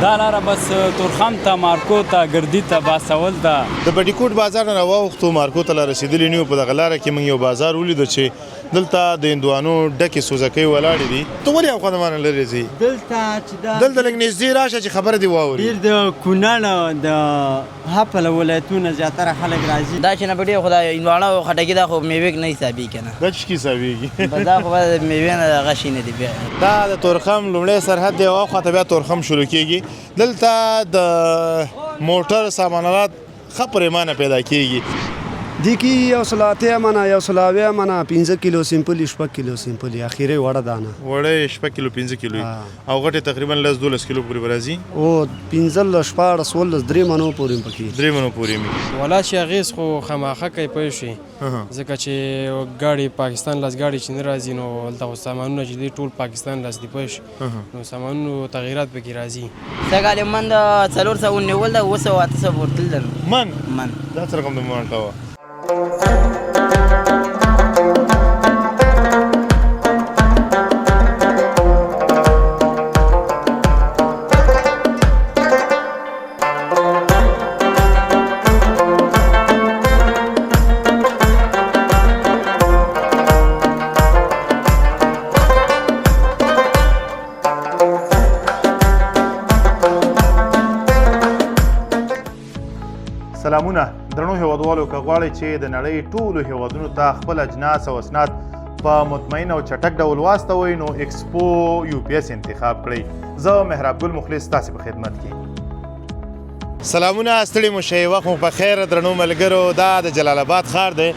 دا لاره بس تورخم ته مارکو ته ګردي ته باسول ته د بټي کوټ بازار نه راواوښتو مارکو ته لا رسېدلي نه یو په دغه لاره کې موږ یو بازار ولیدو چې دلته د هندوانو ډکې سوزکۍ ولاړې دي ته ولې هاخوا د مانه لرې ځې دلته چې دا دلته لږ نږدې راشه چې خبره دې واوري ډېر د کونړ د هپل ولایتونه زیاتره خلک راځي دا چې نه پټي خو دا هندواڼه او خټکي دا خو میوې نه حسابېږي که نه دا چې حسابېږي بس دا خو به میوې نه دغه شي نه دي بیا دا د تورخم لومړی سرحد دی او هاخوا ته بیا تورخم شروع کېږي دلته د موټر سامانالات ښه پرېمانه پیدا کېږي دې کې یو سل اتیا منه یو سل اویا منه 15 کیلو سیمپل 6 کیلو سیمپل اخیری وړه دانه وړه 6 کیلو 15 کیلو او غټه تقریبا 12 کیلو پورې راځي او 15 14 16 3 منو پورې پکې 3 منو پورې می ولا چې اغیز خو خامخه کوي پوه شي ځکه چې ګاډي پاکستان لاس ګاډي چې نه راځي نو هلته سامانونه چې دي ټول پاکستان لاس دي پوه شي نو سامانونو تغیرات پکې راځي سږکال یې من د 400 نیول ده 800 ورتل ده من دا څه رقم د من کوه سلامونه درنو هیوادوالو که غواړئ چې د نړۍ ټولو هیوادونو ته خپل اجناس او اسناد په مطمئن او چټک ډول واستوئ نو ایکسپو یو پی ایس انتخاب کړئ زه مهراب ګل مخلص تاسې په خدمت کې سلامونه ستړي مو شئ وخت مو په خیر درنو ملګرو دا د جلال آباد ښار دی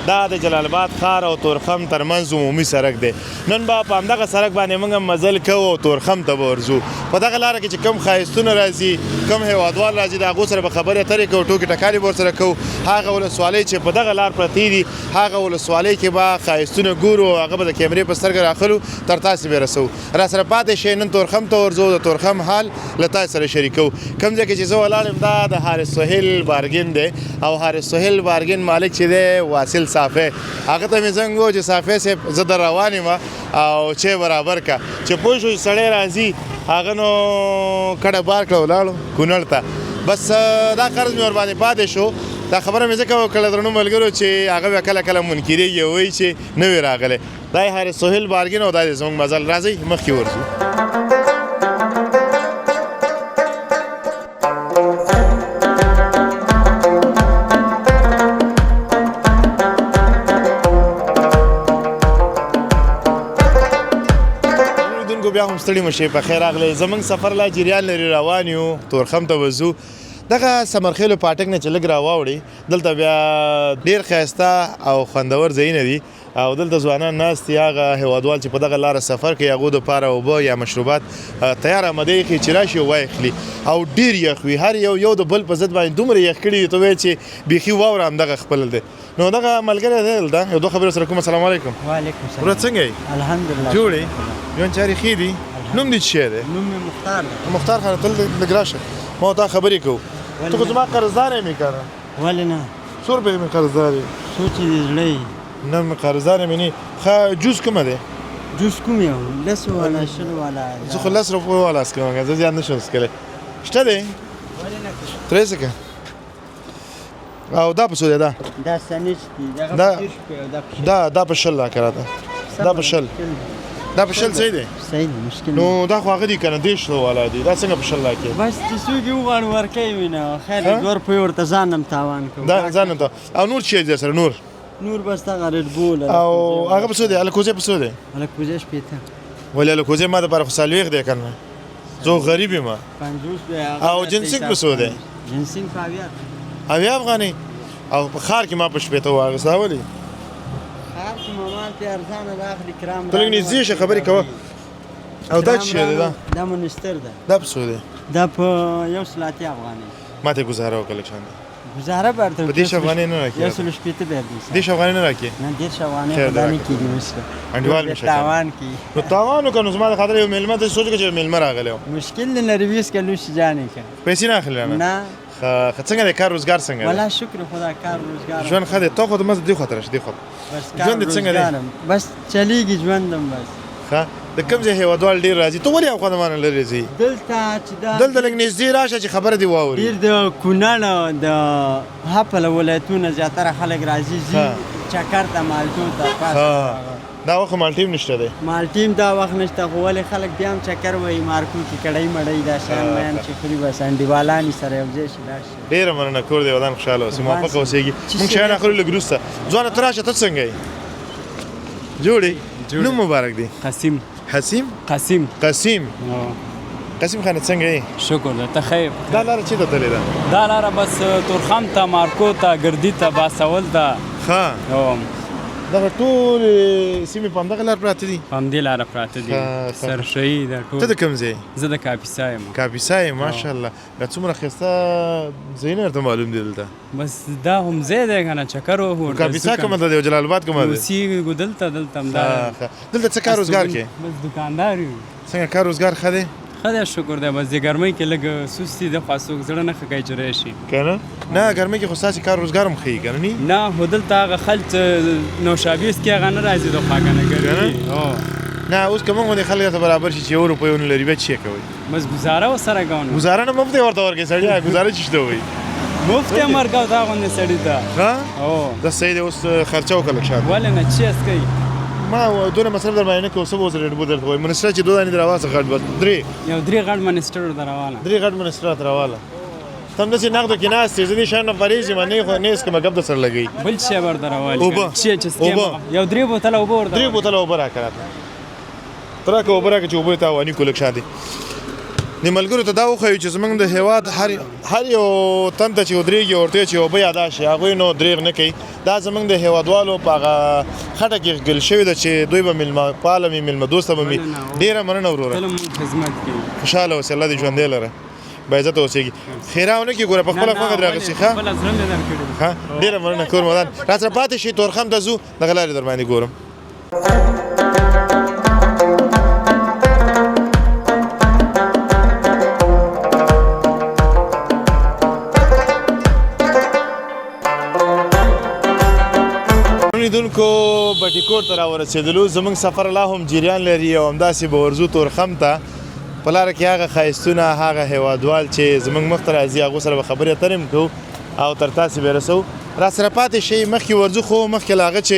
دا د جلال آباد ښار او تورخم ترمنځ عمومي سړک دی نن به په همدغه سړک باندې موږ مزل کوو او تورخم ته به ورځو په دغه لاره کې چې کوم ښایستونه راځي کوم هیوادوال راځي د هغو سره به خبرې اترې کوو ټوکې ټکالې به ورسره کوو هغه ولسوالۍ چې په دغه لار پرتې دي هغه ولسوالۍ کې به ښایستونه ګورو او هغه به د کیمرې په سترګه راخلو تر تاسې به رسوو راسره پاتې شئ نن تورخم ته ورځو د تورخم حال له تاسې سره شریکوو کوم ځای کې چې زه ولاړ یم دا د حارث سهیل بارګین دی او حارث سهیل بارګین مالک چې دی واصل صافی هغه ته مې زنګ و چې صافی صاحب زه در روان یم او چې برابر که چې پوه شو چې سړی راځي هغه نو کډه بار کړه ولاړو کونړ ته بس دا قرض مې ورباندې پاتې شو دا خبره مې ځکه وکړه درنو ملګرو چې هغه بیا کله کله منکرېږي او وایي چې نه وي راغلی دا یې حارث سهیل بارګین او دا دی زموږ مزل راځئ مخکې ورځو بیا هم ستړي مو شئ په خیر راغلی زموږ سفر لا جریان لري روان یو تورخم ته وځو دغه سمرخیلو پاټک نه چې لږ راواوړې دلته بیا ډېر ښایسته او خوندور ځایونه دي او دلته ځوانان ناست دي هغه هیوادوال چې په دغه لاره سفر کوي هغو دپاره اوبه یا مشروبات تیار اماده ایښي چې راشي او وایخلي او ډېر یخ وي هر یو د بل په ضد باندې دومره یخ کړي دي ته وایې چې بیخي واوره همدغه خپل دی نو دغه ملګری دی دلته یو دوه خبرې سره کوم السلام علیکم وعلیکم السلام ورځ څنګه یې الحمدلله جوړ یې ژوند چارې ښې دي نوم دې څه شی دی نوم مې مختار دی مختار خان تل لږ راشه ما تا خبرې کوو ته خو زما قرضدار یې مې که نه ولې نه څو روپۍ مې قرضدار یې څو چې دې زړه یې نه مې قرضدار یې مې نه ښه جوز کومه دی جوس کوم یو 10 والا 20 والا زه خو 10 روپۍ والا څکوم زه زیات نه شم څکلی شته دی ولې نه ترې څکه او دا په څو دی دا دا سنج دي دا په شل راکړه راته دا په شل دا په شل صحیح دی صحیح دی مشکل نو دا خو هغه دي که نه 150 والا دي دا څنګه په شل راکړې بس چې څوک یې وغواړي ورکوي وینه خیر 2 روپۍ ورته ځان هم تاوان کوم دا ځان ته او نور څه دی سره نور بس دغه ریډ بول او هغه په څو دی الکوزې په څو دی الکوزې شپېته ولې الکوزې ما دپاره خو څلوېښت دی که نه زه غریب یم 50 بیا او جنسینګ په څو دی جنسینګ په 80 افغانۍ او په ښار کې ما په شپېته واخېسته ولې ښار کې مامان ته ارزانه راخلي کرام ته لږ نږدې شه خبرې کوه او دا څه شی دی دا مونستر ده دا په څو دی دا په 180 افغانۍ ما ته یې ګزاره وکړه لږ شان گزاره برته په 10 افغانۍ نه راکړې 180 بردی 10 افغانۍ نه راکړې نه 10 افغانۍ خدا نه کیږي مشکل انډیوال مشه تاوان کی نو تاوان وکړو زما د خاطر یو میلمه ته سوچ چې میلمه راغلی و مشکل نه رویس کلو شي جانې کا پیسې نه اخلي نه نه څنګه د کار روزګار څنګه والله شکر خدا کار روزګار ژوند ښه دی ته خو د مزه دی خاطر دی خو بس ژوند څنګه دی بس چلیږي ژوندم بس ښه د کوم ځای هیوادوال ډېر راځي ته ولې هاخوا د مانه لرې ځې دلته چې دا دلته لږ نږدې راشه چې خبره دې واوري ډېر د کونړ د هاپله ولایتونه زیاتره خلک راځي ځي چکر ته مالټو ته دا وخت مالټیم نشته دی مالټیم دا وخت نشته خو ولې خلک بیا هم چکر وایي مارکو کې کړی مړی دا شیان میان چې خوري بس انډیوالانې سره یو ځای شي لاړ شي ډېره مننه کور دې ودان خوشحاله اوسې موفقه اوسېږي موږ شیان اخلو لږ وروسته ځوانه ته راشه ته څنګه یې جوړې نوم مبارک دی قسیم حسیم قسیم قسیم قسیم خانه څنګه یې شکر ده ته خیر دا لاره چېرته تللې ده دا لاره بس تورخم ته مارکو ته ګردي ته باسول ته ښه دغه ټولې سیمې په همدغه لار پراته دي په همدې لاره پراته دي سرشهي ده ټول ته د کوم ځای زه د کاپیسا یم کاپیسا یې ماشاءالله دا څومره ښایسته ځایونه درته معلوم دي دلته بس دا هم ځای دی که نه چکر وهو کاپیسا کومه ده دی او جلال آباد کومه ده اوسېږو دلته همدا دلته څه کار روزګار کې بس دوکاندار یو څنګه کار روزګار ښه دی ښه دی شکر دی بس د ګرمۍ کې لږ سست دي دخوا څوک زړه نه ښه کوي چې راشي که نه نه ګرمۍ کې خو ستاسې کار روزګار هم ښیي که نه نه خو دلته هغه خلک نوشابیس کې هغه نه راځي دخوا که نه ګرمي نه اوس که موږ غوندې خلک درته برابر شي چې یو روپۍ ونه لري بیا څه کوئ بس ګزاره ورسره کوو نو ګزاره نه مفت یې ورته ورکوي سړي ګزاره چې شته وایي مفت یې هم ورکوو دا غوندې سړي ته دا صحیح دی اوس خرچه وکړه لږ شاته ولې نه چیس کوي ما دونه مصرف در باندې نه کوو څه به اوس ریډ بو درته وایم منسټر چې 2 دانې در راواخله غټ بس 3 یو 3 غټ منسټر ورته راواله 3 غټ منسټر راته راواله ته همداسې نغدو کې ناست یې زه دې شیان نه فریز یم نه خو نه څکمه ګپ در سره لګوي بل شی ورته راوالي اوبه چې څکې یو 3 بوتله اوبه ورته 3 بوتله اوبه راکړه راته ته راکړه اوبه راکړه چې اوبه یې تاواني کړو لږ شاته د ملګرو ته دا وښیو چې زموږ د هېواد هر یو تن ته چې ودرېږي ورته چې اوبه یادا شي هغوی نو دریغ نه کوي دا زموږ د هېوادوالو په هغه خټه کې ګل شوي ده چې دوی به میلمه پاله وي میلمه دوسته به وي ډېره مننه وروره خدمت کوي خوشحاله اوسې الله دې ژوندی لره باعزته اوسېږي خیره ونه کړي ګوره په خپله خوښه دې راغسې ښه ډېره مننه کور ودان را سره پاتې شي تورخم ته ځو دغه لارې در باندې ګورم لیدونکو بټي کوټ ته راورسېدلو زموږ سفر لا هم جریان لري او همداسې به ورځو تورخم ته په لاره کې هغه ښایستونه هغه هیوادوال چې زموږ مخ ته راځي هغو سره به خبرې اترې هم کوو او تر تاسې به رسوو را سره پاتې شئ مخکې ورځو خو مخکې له هغه چې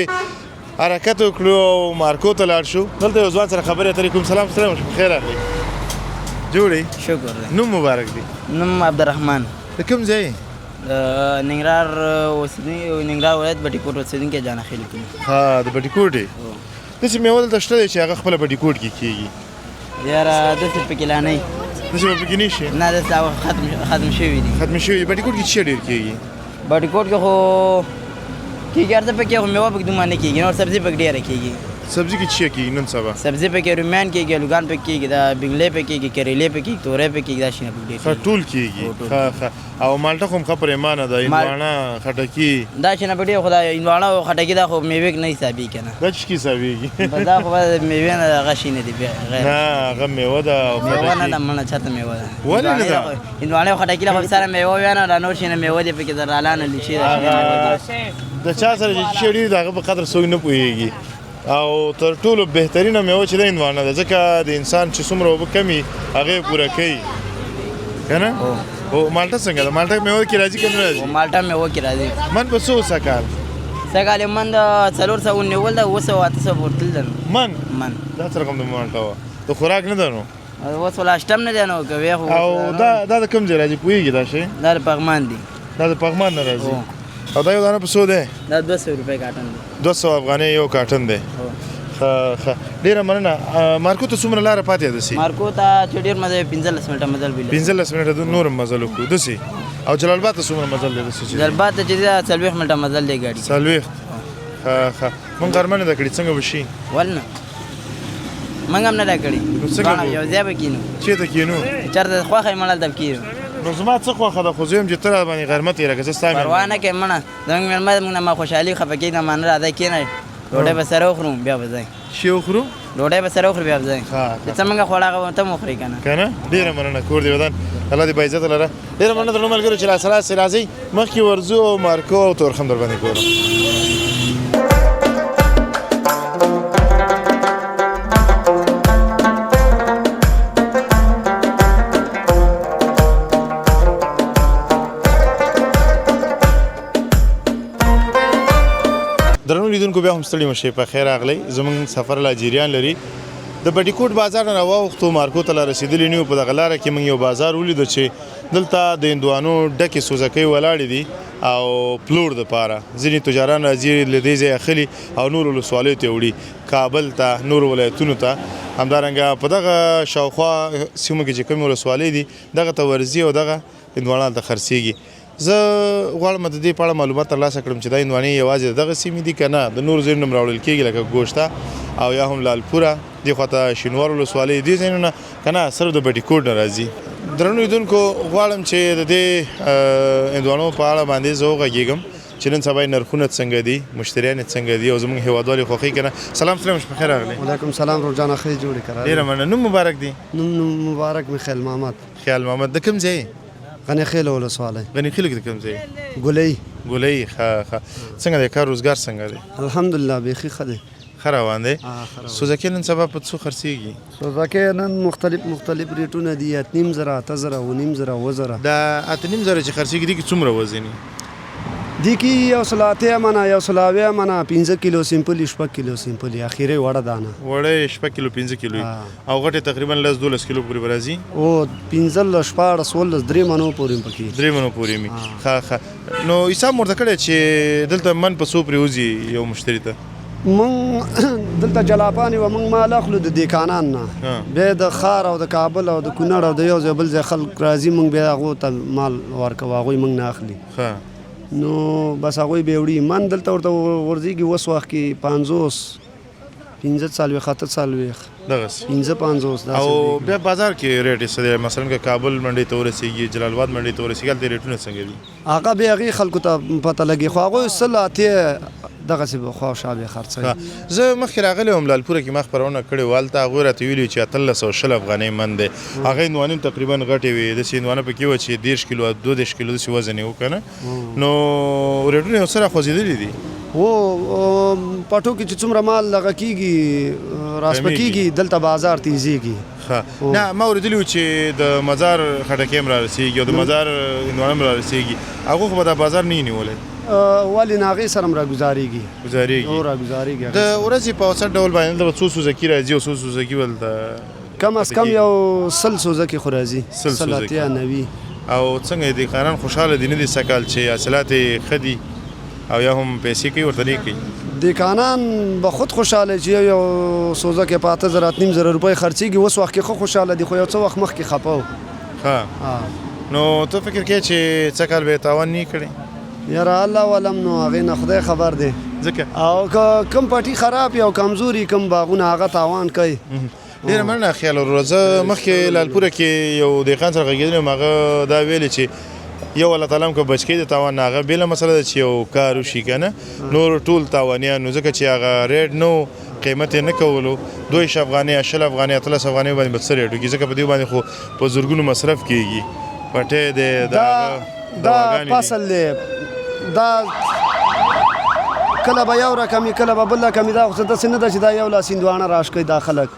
حرکت وکړو او مارکو ته لاړ شو دلته یو ځوان سره خبرې اترې کوم سلام خیر راغلی جوړې شکر دی نوم مبارک دی نوم عبدالرحمن د کوم ځای ننګرهار ولایت بټي کوټ اوسېدونکی جانا خیل کې ها د بټي کوټ داسې میوه دلته شته دی چې هغه خپله بټي کوټ کې کېږي یاره داسې پکې لا نه داسې به پکې نه شي نه داسې ختم شوي دي ختم شوي بټي کوټ کې څه ډېر کېږي بټي کوټ کې خو کېږي هر څه پکې خو میوه پکې دومره نه کېږي نور سبزي پکې ډېره کېږي سبزي کې څه کېږي نن سبا سبزي پکې رومیان کېږي الوګان پکې کېږي دا بنګلې پکې کېږي کریلې پکې کېږي تورې پکې کېږي دا شینه پکې ښه ټول کېږي ښه او مالټه خو هم ښه پرېمانه ده هندواڼه خټکي دا شینه پکې خو دا هندواڼه او خټکي دا خو میوې نه حسابېږي که نه دا چې حسابېږي دا خو میوې نه هغه شینه دي نه هغه میوه ده او میوه نه ده مړه چاته میوه ده ولې نه ده هندواڼه او خټکي له خو سره میوه وي نه دا نور شینه میوه دي پکې درالانه لیشي د چا سره چې څه ډېر د هغه په قدر څوک نه پوهېږي او تر ټولو بهترینه میوه چې ده هندواڼه ده ځکه د انسان چې څومره اوبه کمي هغه یې پوره کوي که نه او مالټه څنګه ده مالټه میوه کې راځي که نه راځي مالټه میوه کې راځي من په څو سکال سکال یې من د 400 ونیول ده 800 بوتل ده من دا څه رقم د مالټه وه د خوراک نه ده نو اوس ولا شتم نه دی نو کوي خو او دا د کوم ځای راځي پوهېږي دا شی دا د پغمان دی دا د پغمان نه راځي او دا یو دانه په څو دی دا 200 روپۍ کاټن دی 200 افغانۍ یو کاټن دی ښه ډېره مننه مارکو ته څومره لاره پاتې ده داسې مارکو ته چې ډېر مزل 15 منټه مزل ویل 15 منټه نور هم مزل وکړو داسې او جلال آباد ته څومره مزل دی داسې جلال آباد ته چې 40 منټه مزل دی ګاډي 40 ښه مونږ غرمه نه ده کړې څنګه به شي ولنه مونږ هم نه ده کړې یو ځای به کینو چېرته کینو چېرته خوښه یې مړه دب کینو نو زما څه خوښه ده خو زه یم چې ته را باندې غرمه تېره کړه زه ستا پروا نه کوې مړه زموږ مېلمه موږ نه ما خوشحالي خفه کېږي نه مانه راځئ کېنئ ډوډۍ به سره وخورو بیا به ځئ شی وخورو ډوډۍ به سره وخورو بیا به ځئ چې څه مونږ خوړه هغه ته م وخورئ که نه که نه ډېره مننه کور دې ودان الله دې باعزته لره ډېره مننه درنو ملګرو چې راسره راځئ مخکې ورځو او مارکو او تورخم در باندې ګورم لیدونکو بیا هم ستړي مشئ په خیر راغلی زموږ سفر لا جریان لري د بټي کوټ بازار نه راواوښتو مارکو ته لا رسېدلي نه یو په دغه لاره کې موږ یو بازار ولیدو چې دلته د هندوانو ډکې سوزکۍ ولاړې دي او پلور دپاره ځینې تجاران راځي له دې ځایه اخلي او نورو ولسوالیو ته وړي کابل ته نورو ولایتونو ته همدارنګه په دغه شاوخوا سیمو کې چې کومې ولسوالۍ دي دغه ته ورځي او دغه هندوانه هلته خرڅېږي زه غواړم د دې په اړه معلومات ترلاسه کړم چې دا هندوانې یوازې دغه سیمې دي که نه د نورو ځایونو نه هم راوړل کېږي لکه ګوشته او یا هم لالپوره دې خواته شینوار ولسوالۍ دې ځایونو نه که نه صرف د بټي کوټ نه راځي درنو لیدونکو غواړم چې د دې هندوانو په اړه باندې زه وغږېږم چې نن سبا یې نرخونه څنګه دي مشتریان یې څنګه دي او زموږ هېوادوال یې خوښوي که نه سلام سلام په خیر راغلی وعلیکم سلام روزانه ښې جوړې کرا ډېره مننه نوم مبارک دی نوم مبارک مې خیال محمد خیال محمد د کوم ځای غنی خیل ولسوالۍ غني خیلو کې د کوم ځای ګولۍ ګولۍ ښه څنګه دی کار روزګار څنګه دی الحمدلله بیخي ښه دی ښه روان دی سوزکې نن سبا په څو خرڅېږي سوزکې نن مختلف ریټونه دي 8,500 8,000 9,500 اوزره دا 8,500 چې خرڅېږي دي کې څومره وزن دي کې یو سل اتیا منه یو سل اویا منه 15 کیلو سیمپل 6 کیلو سیمپل اخیری وړه دانه وړه 6 کیلو 15 کیلو او غټه تقریبا 12 کیلو پورې برازي او 15 شپاړه 16 3 منو پورې پکې 3 منو پورې می ښه نو حساب مرته کړی چې دلته من په سو پریوزي یو مشتری ته مونږ دلته جلاپانی و مونږ مال اخلو د دیکانان نه به د خار او د کابل او د کونړ او د یو ځای بل ځای خلک راځي مونږ بیا هغو ته مال ورکوو هغوی مونږ نه اخلي نو بس هغوی به وړي من دلته ورته ورځېږي اوس وخت کې 50 15 څلوېښت اته څلوېښت دغسې 15 او بیا بازار کې ریټ یې څه دی مثلا که کابل منډۍ ته ورسېږي جلال آباد منډۍ ته ورسېږي هلته ریټونه څنګه دي هغه بیا هغې خلکو ته پته لګي خو هغوی سل اتې دغسې به خواوشا بیا خرڅوي زه مخکې راغلی وم لالپوره کې ما خپرونه کړې وه هلته هغوی راته ویلي چې 1320 افغانۍ من دی هغه هندوانې تقریبا غټې وې داسې هندوانه پکې وه چې 10 کیلو 22 کیلو داسې وزن یې و که نه نو ریټونه یې ورسره خوځېدلي دي و پټو کې چې څومره مال دغه کېږي راسپکېږي دلته بازار تیزېږي نه ما اورېدلي و چې د مزار خټکۍ هم را رسېږي او د مزار هندوانه هم را رسېږي هغوی خو به دا بازار نه یې نیولی ولې نه هغې سره هم راګزارېږي د ورځې په اوسط ډول باندې دلته څو سوزکي راځي او څو سوزکي به دلته کم از کم یو 100 سوزکي خو راځي 100 اتیا 90 او څنګه دي دیکانان خوشحاله دي نه دي سکال چې حاصلات یې ښه دي او یا هم پیسې کوي ورته نه کوي دیکانان به خود خوشحاله چې یو سوزکي په 8,000 9,000 روپۍ خرڅېږي اوس وخت کې ښه خوشحاله دي خو یو څه وخت مخکې خفه و نو ته فکر کوې چې څه کال به یې تاوان نه کړی یاره الله ولم نو هغې نه خدای خبر دی ځکه او که کوم پټي خراب یا کمزوري کوم باغونه هغه تاوان کوي ډېره مننه خیال ورور زه مخکې لالپوره کې یو دهقان سره غږېدلی وم هغه دا ویلې چې یو الله تعالی هم که بچ کړي د تاوان نه هغه بېله مسله ده چې یو کار وشي که نه نور ټول تاوانیان نو ځکه چې هغه ریټ نه و قیمت یې نه کولو 2 افغانۍ 10 افغانۍ 13 افغانۍ باندې به څه ریټ وکړي ځکه په دې باندې خو په زرګونو مصرف کېږي پټی دی دا فصل دی دا کله به یو رقمي کله به بل رقمي دا خو داسې نه ده چې دا یو لاس هندوانه راش کوي دا خلک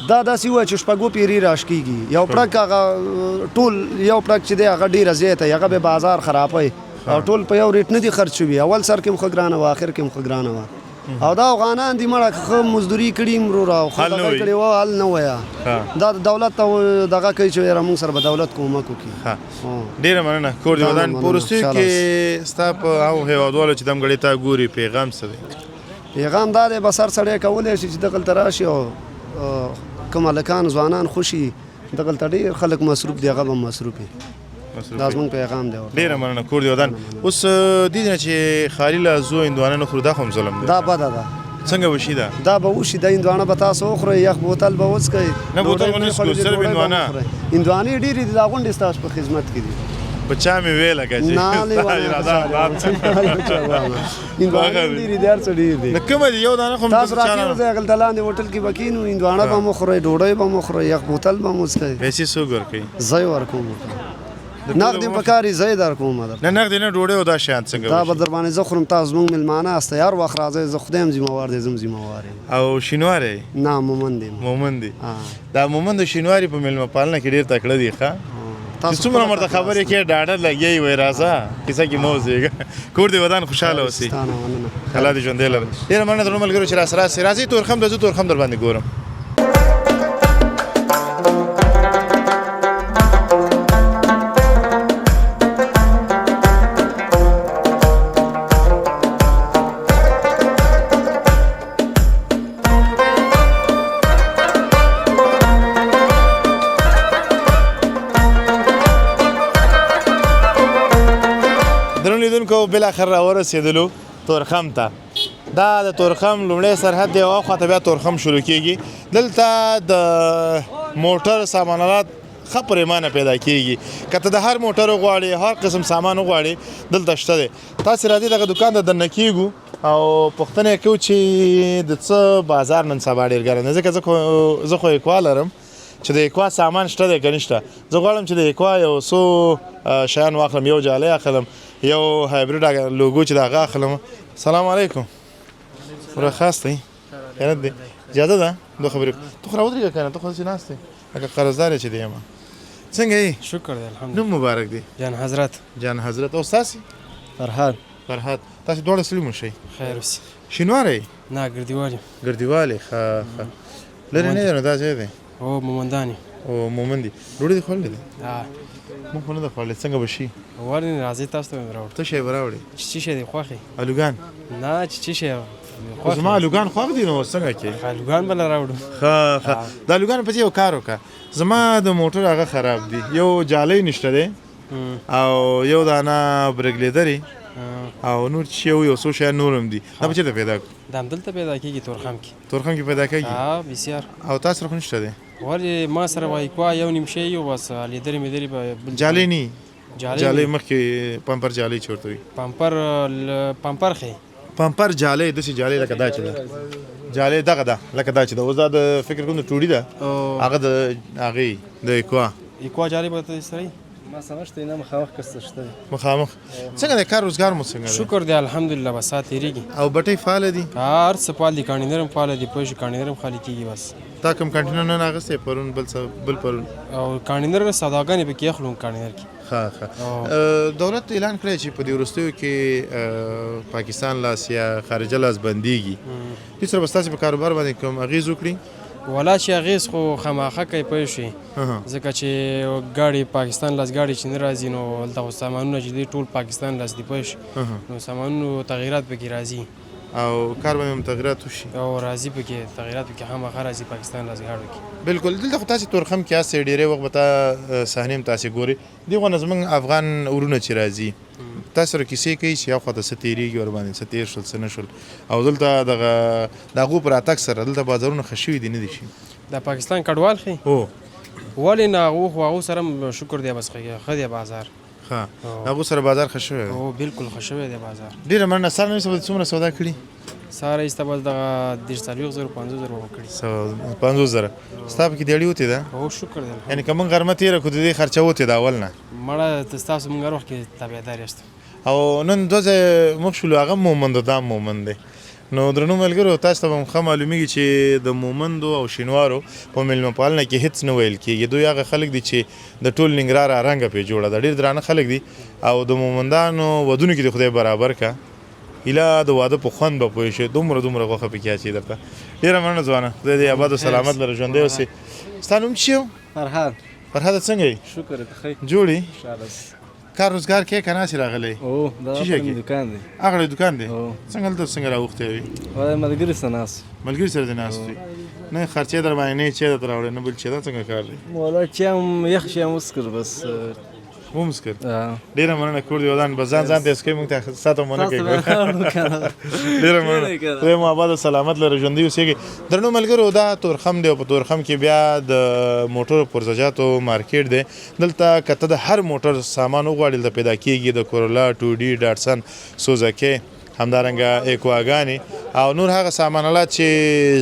دا داسې وایي چې شپږو پیري راش کېږي یو پړک هغه ټول یو پړک چې دی هغه ډېره زیاته هغه به بازار خرابوي او ټول په یو ریټ نه دي خرڅ شوي اول سر کې هم ښه ګرانه وه اخر کې هم ښه ګرانه وه او دا افغانان دي مړه ښه مزدوري کړي مرور او ښه دغه کړې وه حل نه وایه دا دولت ته دغه کوي چې یاره موږ سره به دولت کومک وکړي ډېره مننه کور دې ودان په وروستیو کې ستا په هغو هېوادوالو چې دمګړې تا ګوري پیغام څه دی پیغام دا دی بس هر سړی کولی شي چې دغلته راشي او کوم هلکان ځوانان خوشي دغلته ډېر خلک مصروف دي هغه به مصروف وي دا زموږ پیغام دی ډېره مننه کور دې ودان اوس دې نه چې خالي له زو هندوانه نه خورو دا خو هم ظلم دی دا بده ده څنګه وشي دا به وشي دا هندوانه به تاسو وخورئ یخ بوتل به وڅکئ نه بوتل به نه څکو صرف هندوانه هندوانې ډېرې دي دا غونډې ستاسو په خدمت کې دي بچا مې ویل لکه چې هندوانې ډېرې دي هر څه ډېر دي کومه دي یو دانه خو تاسو راځئ یو ځای هلته لاندې هوټل کې به کښېنو هندوانه به مو خورئ ډوډۍ به مو خورئ یخ بوتل به مو څکئ پیسې څوک ورکوي زه یې ورکوم نقد یې پکار یې زه یې درکوم نه نقد نه ډوډۍ او دا شیان څنګه دا به در باندې زه خورم تاسو زموږ مېلمانه هستئ هر وخت راځئ زه خدای هم ذمهوار دی زه هم ذمهوار یم او شینوار یې نه مومن دی مومن دی دا مومن د شینواري په مېلمه پالنه کې ډېر تکړه دی ښه تاسو څومره مرته خبرې کې ډاډه لګي وای راځه کیسه کې موزیګا کور دې ودان خوشاله اوسې الله دې ژوندې لري ډېره مننه درنو ملګرو چې راسره راځي تورخم د تورخم در باندې ګورم کو بالاخره راورسېدلو تورخم ته دا د تورخم لومړی سرحد دی او خواته بیا تورخم شروع کیږي دلته د موټر سامانات ښه پریمانه پیدا کیږي که ته د هر موټر غواړې هر قسم سامان غواړې دلته شته دی تاسې راځئ دغه دوکان ته دننه کیږو او پوښتنه کوو چې د څه بازار نن سبا ډېر ګرم دی ځکه زه خو اکوا لرم چې د اکوا سامان شته دی که نشته زه غواړم چې د اکوا یو څو شیان واخلم یو جالۍ اخلم یو هایبریډ لوګو چې د هغه اخلم سلام علیکم ورا خاص دی خیرت دی اجازه ده دو خبرې تو خو راودرېږه که نه ته خو داسې ناست یې لکه قرضدار یې چې دی یم څنګه یې شکر دی الحمدلله نوم مبارک دی جان حضرت جان حضرت او ستاسې فرهاد تاسې دواړه سړي مو شئ خیر اوسې شینواری نه ګردیوال یم ګردیوالې ښه ښه لرې نه دی نو دا ځای دی او مومندان یم او مومن دی ډوډۍ دې خوړلې ده موږ خو نه ده خوړلې څنګه به شي ولې راځئ تاسو ته مې راوړو څه شی به راوړې چې څه شی دی خوښ یې الوګان نه چې څه شی خو زما الوګان خوښ دي نو څنګه کې الوګان به له راوړو ښه ښه د الوګانو پسې یو کار وکړه زما د موټر هغه خراب دی یو جالۍ نشته دی او یو دانه برګ لیدرې او نور چې یو څو شیان نور هم دي دا به چېرته پیدا کړو دا همدلته پیدا کېږي تورخم کې تورخم کې پیدا کېږي بسیار او تاسو سره خو نشته دی ولې ما سره وایي کوه یو نیم شی یو بس لیدرې مېدرې به جالۍ نه جالۍ مخکې پمپر جالۍ چې ورته وي پمپر ښیي پمپر جالۍ داسې جالۍ لکه دا چې ده جالۍ دغه ده لکه دا چې ده اوس دا د فکر کوم د ټوډي ده هغه د هغې د اکوا جالۍ به ته سره ما سمه شته نه مخامخ کسته شته مخامخ څنګه د کار روزګار مو څنګه دی شکر دی الحمدلله بس ساعت تېرېږي او بټۍ فعاله دي هر څه فعال دي کانټینر هم فعاله دي پوه شو کانټینر هم خالي کېږي بس تا کوم کانټینر نن اخیستی پرون بل پرون او کانټینر سوداګانې پکې اخلو کانټینر کې ښه ښه دولت اعلان کړی چې په دې وروستیو کې پاکستان لاس یا خارجه لاس بندېږي دې سره به ستاسې په کاروبار باندې کوم اغېز وکړي ولا چې اغېز خو خامخا کوي پوه شوې ځکه چې ګاډي پاکستان لاس ګاډي چې نه راځي نو هلته خو سامانونه چې دي ټول پاکستان لاس دي پوه شو نو سامانونو تغیرات پکې راځي او کار باندې هم تغیرات وشي او راځي پکې تغیرات پکې خامخا راځي پاکستان لاس ګاډو کې بالکل دلته خو تاسې تورخم کې یاستئ ډېری وخت به تا صحنې هم تاسې ګورئ دغو نه زموږ افغان ورونه چې راځي تاسو سره کیسې کوي چې یاخواته څه تېرېږي ورباندې څه تېر شول څه نه شول او دلته د هغو په راتګ سره دلته بازارونه ښه شوي دي نه دي شي د پاکستان کډوال ښي هو ولې نه هغو سره هم شکر دی بس ښه دی بازار ښه د هغو سره بازار ښه شوی او بالکل ښه شوی دی بازار ډېره مننه سهار نه سبا څومره سودا کړي سهار ایسته بس دغه 40,000 50,000 وکړي 50,000 ستا پکې دیړې وتې ده او شکر دی یعنې که موږ غرمه تېره کړو د دې خرچه وتې ده اول نه مړه ستاسو موږ هر وخت کې تابعدار یاست او نن دوه ځای مخ شولو هغه مومند دا مومند دی نو درنو ملګرو تاسو ته به هم ښه معلومیږي چې د مومندو او شینوارو په میلمه پالنه کې هېڅ نه ویل کېږي دوی هغه خلک دي چې د ټول ننګرهار رنګه پرې جوړه ده ډېر درانه خلک دي او د مومندانو ودونو کې د خدای برابر که هیله د واده په خوند به پوه شي دومره غوښه پکې اچوي درته ډېره مننه ځوانه خدای دې اباد و سلامت لره ژوندی اوسې ستا نوم څه یو فرهاد څنګه یې شکر ته ښه جوړ یې شاباس کار روزګار کې که ناسې راغلی او دا څه شی کې؟ دکان دی هغه دکان دی څنګه هلته څنګه راوښتی وي وای ملګری سره ناست ملګري سره دې ناست وي نه خرچې در باندې نه یې چای درته راوړی نه بل چای دا څنګه کار دی مولا چې هم یخ شي هم وسکر بس ومسکر ډېره مننه کور دې ودان بس ځان ته اسکوي موږ ته ساته مو نه کوي ډېره مننه خدای مو اباد او سلامت لره ژوندي اوسېږي درنو ملګرو دا تورخم دی او په تورخم کې بیا د موټرو پرزجاتو مارکیټ دی دلته که ته د هر موټر سامان وغواړې دلته پیدا کېږي د کورولا ټوډي ډاټسن سوزکې همدارنګه اکواګانې او نور هغه سامانالات چې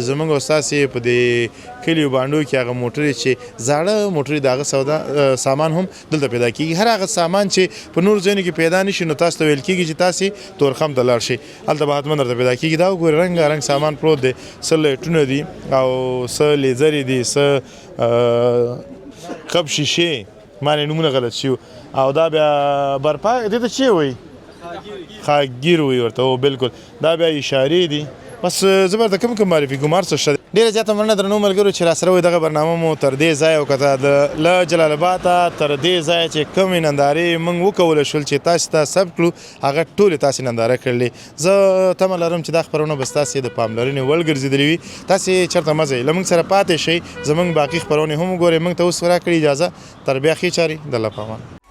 زموږ او ستاسې په دې کلیو بانډو کې هغه موټرې چې زاړه موټرې د هغه سودا سامان هم دلته پیدا کېږي هر هغه سامان چې په نور ځایونو کې پیدا نه شي نو تاسو ته ویل کېږي چې تاسې تورخم ته لاړ شئ هلته به حتما درته پیدا کېږي دا وګورئ رنګارنګ سامان پروت دی څه لایټونه دي او څه لیزرې دي څه کب شیشې ما نه نومونه غلط شي او دا بیا برپا دې ته څه وایي خاګیر وایي ورته او بالکل دا بیا اشارې دي بس زه به درته کوم معرفي ګمار څه شته ډېره زیاته مننه درنو ملګرو چې راسره وئ دغه برنامه مو تر دې ځایه وکته له جلال آباده تر دې ځایه چې کومې نندارې موږ وکولی شول چې تاسو ته ثبت کړو هغه ټولې تاسې ننداره کړلې زه تمه لرم چې دا خپرونه به ستاسې د پاملرنې وړ ګرځېدلې وي تاسې چېرته مه ځئ له موږ سره پاتې شئ زموږ باقي خپرونې هم وګورئ موږ ته اوس راکړئ اجازه تر بیا ښې چارې د الله په امان